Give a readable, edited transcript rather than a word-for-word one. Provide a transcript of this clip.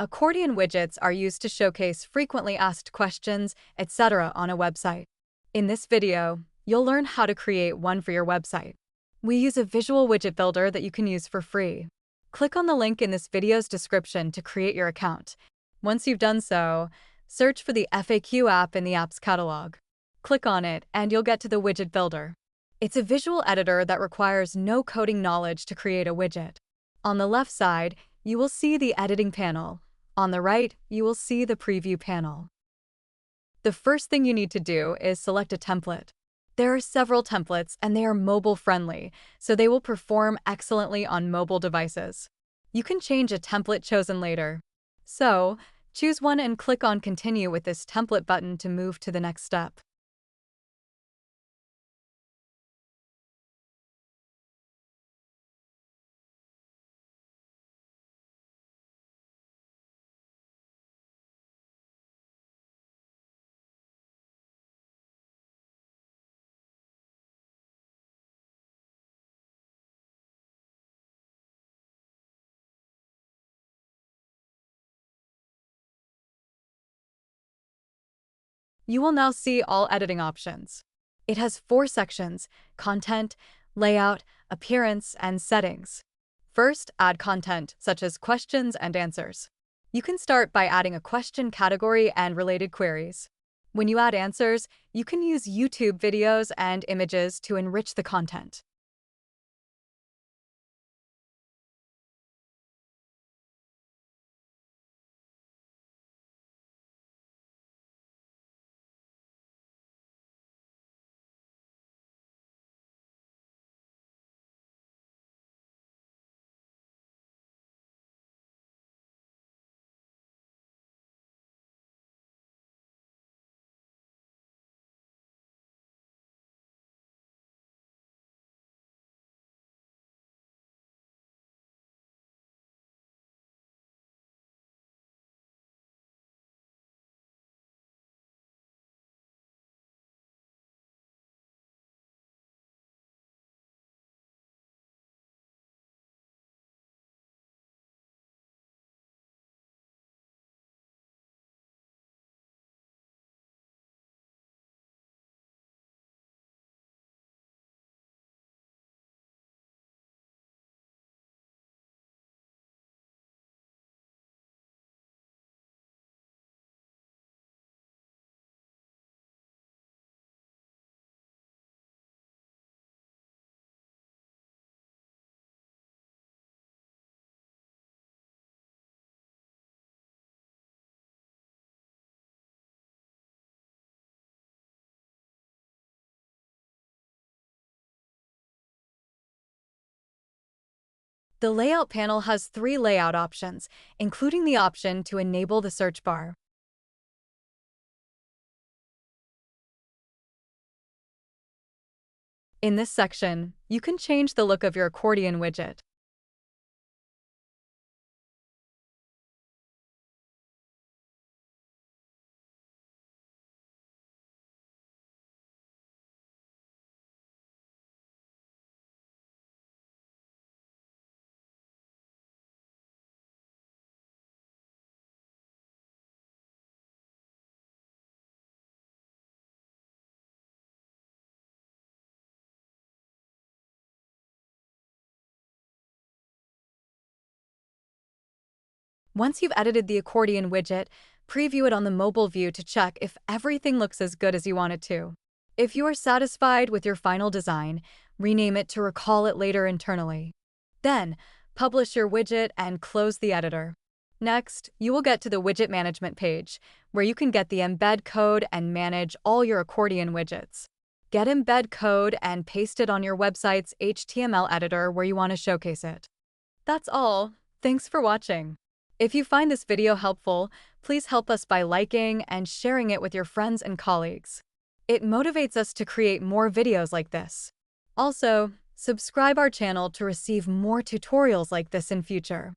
Accordion widgets are used to showcase frequently asked questions, etc. on a website. In this video, you'll learn how to create one for your website. We use a visual widget builder that you can use for free. Click on the link in this video's description to create your account. Once you've done so, search for the FAQ app in the app's catalog. Click on it, and you'll get to the widget builder. It's a visual editor that requires no coding knowledge to create a widget. On the left side, you will see the editing panel. On the right, you will see the preview panel. The first thing you need to do is select a template. There are several templates, and they are mobile-friendly, so they will perform excellently on mobile devices. You can change a template chosen later. So, choose one and click on Continue with this template button to move to the next step. You will now see all editing options. It has 4 sections: content, layout, appearance, and settings. First, add content, such as questions and answers. You can start by adding a question category and related queries. When you add answers, you can use YouTube videos and images to enrich the content. The Layout panel has 3 layout options, including the option to enable the search bar. In this section, you can change the look of your Accordion widget. Once you've edited the Accordion widget, preview it on the mobile view to check if everything looks as good as you want it to. If you are satisfied with your final design, rename it to recall it later internally. Then, publish your widget and close the editor. Next, you will get to the widget management page, where you can get the embed code and manage all your Accordion widgets. Get embed code and paste it on your website's HTML editor where you want to showcase it. That's all. Thanks for watching. If you find this video helpful, please help us by liking and sharing it with your friends and colleagues. It motivates us to create more videos like this. Also, subscribe our channel to receive more tutorials like this in future.